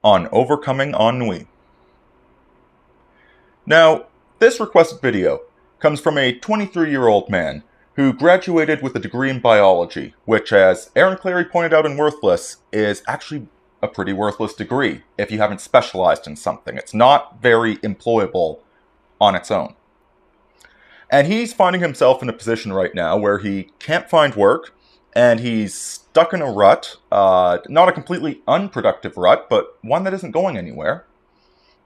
on overcoming ennui. Now, this requested video comes from a 23-year-old man who graduated with a degree in biology, which, as Aaron Clary pointed out in Worthless, is actually a pretty worthless degree if you haven't specialized in something. It's not very employable on its own. And he's finding himself in a position right now where he can't find work, and he's stuck in a rut, not a completely unproductive rut, but one that isn't going anywhere.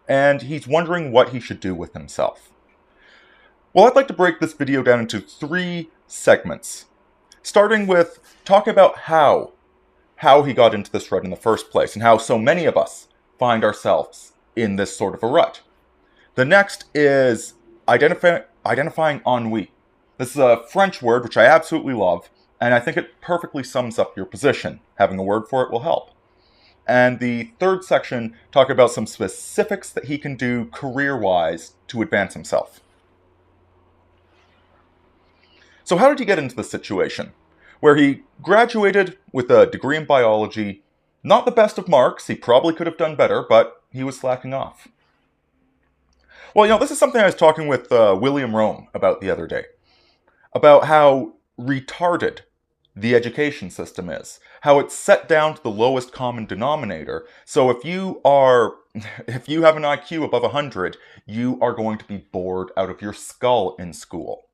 And he's wondering what he should do with himself. Well, I'd like to break this video down into 3 segments, starting with talking about how he got into this rut in the first place, and how so many of us find ourselves in this sort of a rut. The next is identifying ennui. This is a French word which I absolutely love, and I think it perfectly sums up your position. Having a word for it will help. And the third section, talk about some specifics that he can do career-wise to advance himself. So how did he get into this situation? Where he graduated with a degree in biology, not the best of marks, he probably could have done better, but he was slacking off. Well, this is something I was talking with William Rome about the other day, about how retarded the education system is, how it's set down to the lowest common denominator. So if you have an IQ above 100, you are going to be bored out of your skull in school.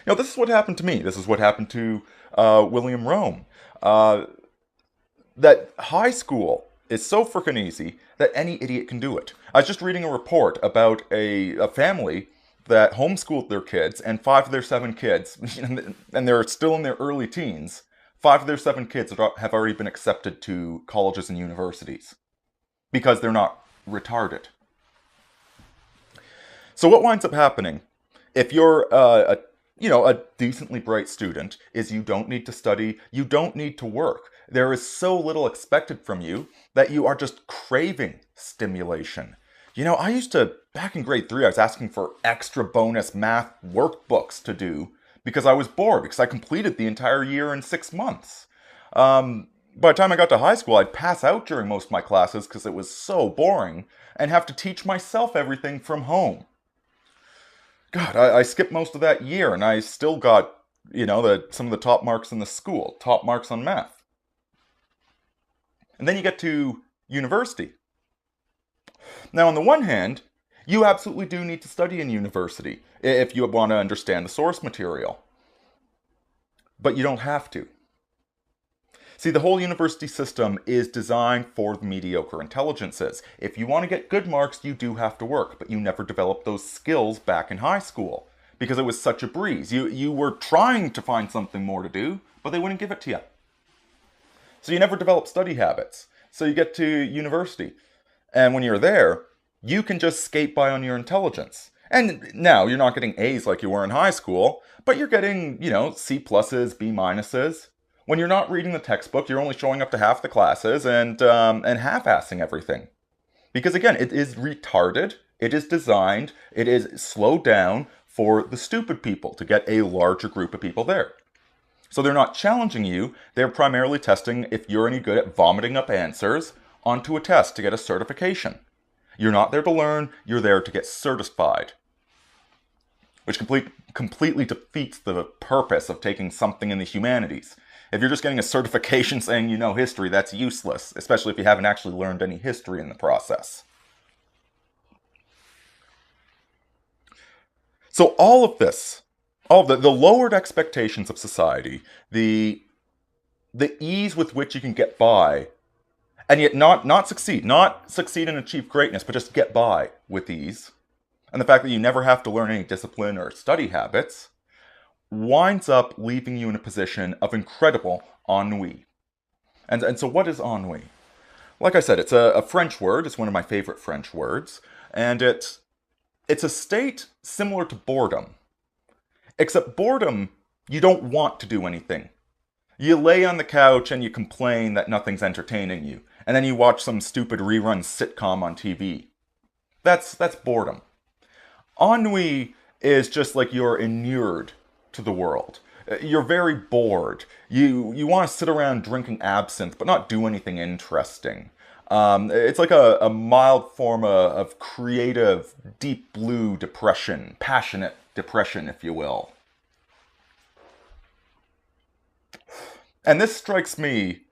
This is what happened to me. This is what happened to William Rome. That high school is so freaking easy that any idiot can do it. I was just reading a report about a family that homeschooled their kids, and 5 of their 7 kids, and they're still in their early teens, 5 of their 7 kids have already been accepted to colleges and universities because they're not retarded. So what winds up happening if you're a decently bright student is you don't need to study, you don't need to work. There is so little expected from you that you are just craving stimulation. I used to, back in grade 3, I was asking for extra bonus math workbooks to do because I was bored, because I completed the entire year in 6 months. By the time I got to high school, I'd pass out during most of my classes because it was so boring, and have to teach myself everything from home. God, I skipped most of that year, and I still got, some of the top marks in the school, top marks on math. And then you get to university. Now, on the one hand, you absolutely do need to study in university if you want to understand the source material. But you don't have to. See, the whole university system is designed for the mediocre intelligences. If you want to get good marks, you do have to work, but you never developed those skills back in high school because it was such a breeze. You were trying to find something more to do, but they wouldn't give it to you. So you never develop study habits. So you get to university, and when you're there, you can just skate by on your intelligence. And now you're not getting A's like you were in high school, but you're getting, C pluses, B minuses. When you're not reading the textbook, you're only showing up to half the classes and half-assing everything. Because again, it is retarded, it is designed, it is slowed down for the stupid people to get a larger group of people there. So they're not challenging you, they're primarily testing if you're any good at vomiting up answers onto a test to get a certification. You're not there to learn, you're there to get certified. Which completely defeats the purpose of taking something in the humanities. If you're just getting a certification saying you know history, that's useless, especially if you haven't actually learned any history in the process. So all of this, all of the lowered expectations of society, the ease with which you can get by, and yet not succeed and achieve greatness, but just get by with ease, and the fact that you never have to learn any discipline or study habits, winds up leaving you in a position of incredible ennui. And so what is ennui? Like I said, it's a French word. It's one of my favorite French words. And it's a state similar to boredom. Except boredom, you don't want to do anything. You lay on the couch and you complain that nothing's entertaining you. And then you watch some stupid rerun sitcom on TV. That's boredom. Ennui is just like you're inured to the world. You're very bored. You want to sit around drinking absinthe, but not do anything interesting. It's like a mild form of creative, deep blue depression, passionate depression, if you will. And this strikes me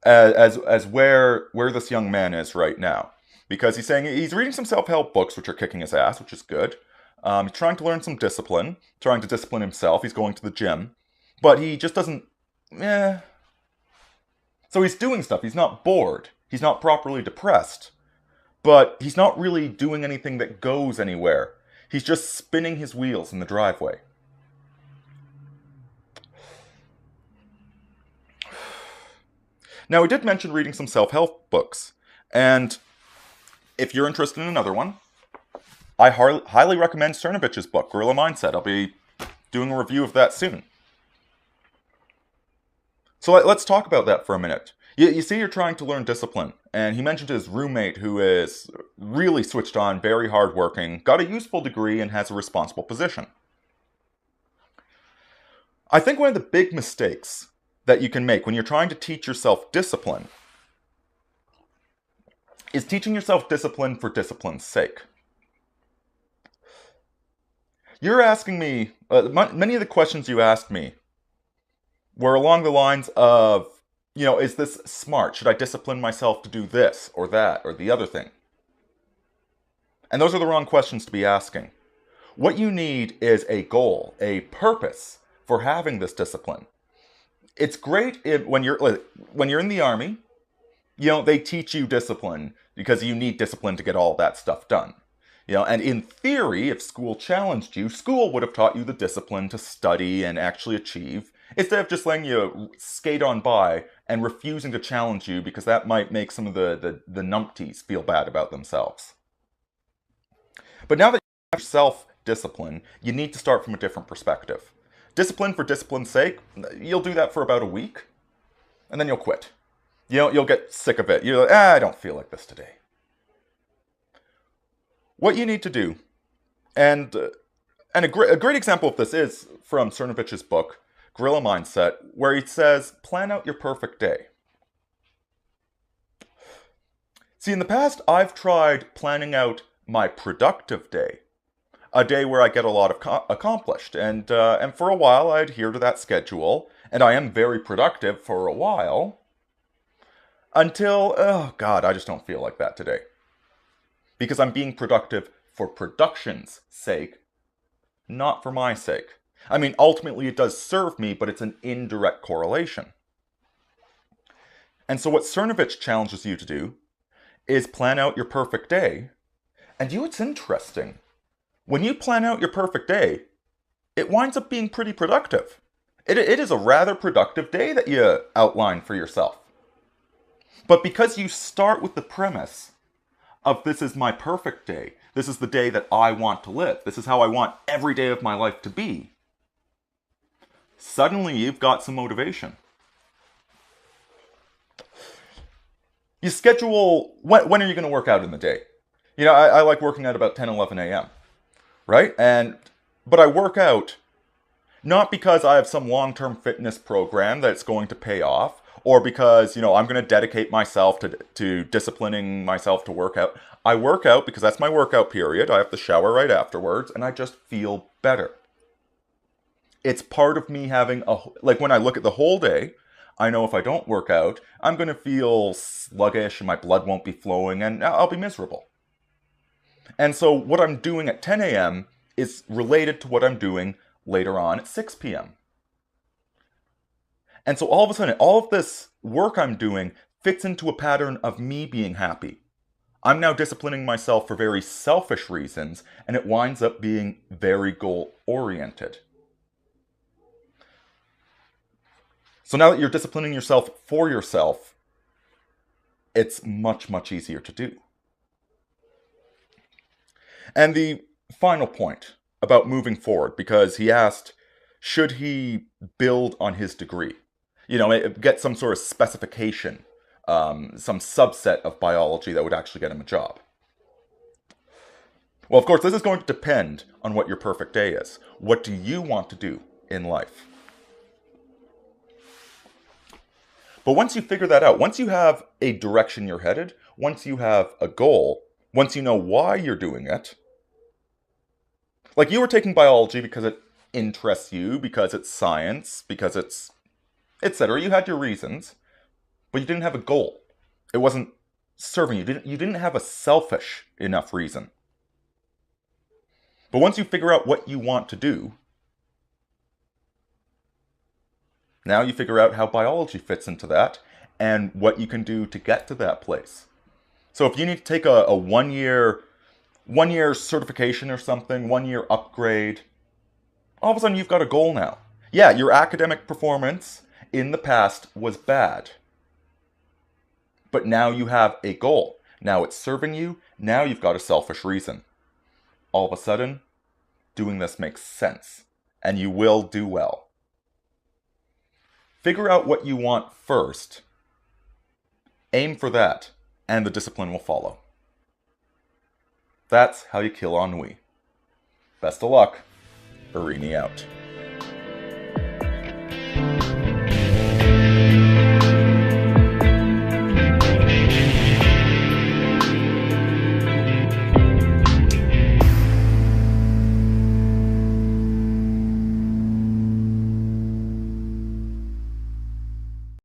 as where this young man is right now, because he's saying he's reading some self-help books, which are kicking his ass, which is good. He's trying to learn some discipline, trying to discipline himself. He's going to the gym, but he just doesn't. Eh. So he's doing stuff. He's not bored. He's not properly depressed, but he's not really doing anything that goes anywhere. He's just spinning his wheels in the driveway. Now, we did mention reading some self-help books, and if you're interested in another one, I highly recommend Cernovich's book, Gorilla Mindset. I'll be doing a review of that soon. So let's talk about that for a minute. You see, you're trying to learn discipline, and he mentioned his roommate who is really switched on, very hardworking, got a useful degree, and has a responsible position. I think one of the big mistakes that you can make when you're trying to teach yourself discipline is teaching yourself discipline for discipline's sake. You're asking me, many of the questions you asked me were along the lines of, is this smart? Should I discipline myself to do this or that or the other thing? And those are the wrong questions to be asking. What you need is a goal, a purpose for having this discipline. It's great when you're in the army, they teach you discipline because you need discipline to get all that stuff done. And in theory, if school challenged you, school would have taught you the discipline to study and actually achieve, instead of just letting you skate on by and refusing to challenge you because that might make some of the numpties feel bad about themselves. But now that you have self-discipline, you need to start from a different perspective. Discipline for discipline's sake, you'll do that for about a week, and then you'll quit. You'll get sick of it. You're like, I don't feel like this today. What you need to do, and a great example of this is from Cernovich's book, Gorilla Mindset, where he says, plan out your perfect day. See, in the past, I've tried planning out my productive day, a day where I get a lot accomplished, and for a while I adhere to that schedule, and I am very productive for a while, until, oh God, I just don't feel like that today. Because I'm being productive for production's sake, not for my sake. I mean, ultimately it does serve me, but it's an indirect correlation. And so what Cernovich challenges you to do is plan out your perfect day. And it's interesting. When you plan out your perfect day, it winds up being pretty productive. It is a rather productive day that you outline for yourself. But because you start with the premise of this is my perfect day, this is the day that I want to live, this is how I want every day of my life to be, suddenly you've got some motivation. You schedule, when are you going to work out in the day? I like working out about 10, 11 a.m., right? But I work out not because I have some long-term fitness program that's going to pay off, or because, I'm going to dedicate myself to disciplining myself to work out. I work out because that's my workout period. I have to shower right afterwards, and I just feel better. It's part of me having when I look at the whole day, I know if I don't work out, I'm going to feel sluggish and my blood won't be flowing and I'll be miserable. And so what I'm doing at 10 a.m. is related to what I'm doing later on at 6 p.m. And so all of a sudden, all of this work I'm doing fits into a pattern of me being happy. I'm now disciplining myself for very selfish reasons, and it winds up being very goal-oriented. So now that you're disciplining yourself for yourself, it's much, much easier to do. And the final point about moving forward, because he asked, should he build on his degree? Get some sort of specification, some subset of biology that would actually get him a job. Well, of course, this is going to depend on what your perfect day is. What do you want to do in life? But once you figure that out, once you have a direction you're headed, once you have a goal, once you know why you're doing it, like you were taking biology because it interests you, because it's science, because it's etc. You had your reasons, but you didn't have a goal. It wasn't serving you. You didn't have a selfish enough reason. But once you figure out what you want to do, now you figure out how biology fits into that and what you can do to get to that place. So if you need to take a one-year certification or something, 1-year upgrade, all of a sudden you've got a goal now. Yeah, your academic performance in the past was bad. But now you have a goal. Now it's serving you. Now you've got a selfish reason. All of a sudden, doing this makes sense. And you will do well. Figure out what you want first. Aim for that. And the discipline will follow. That's how you kill ennui. Best of luck. Aurini out.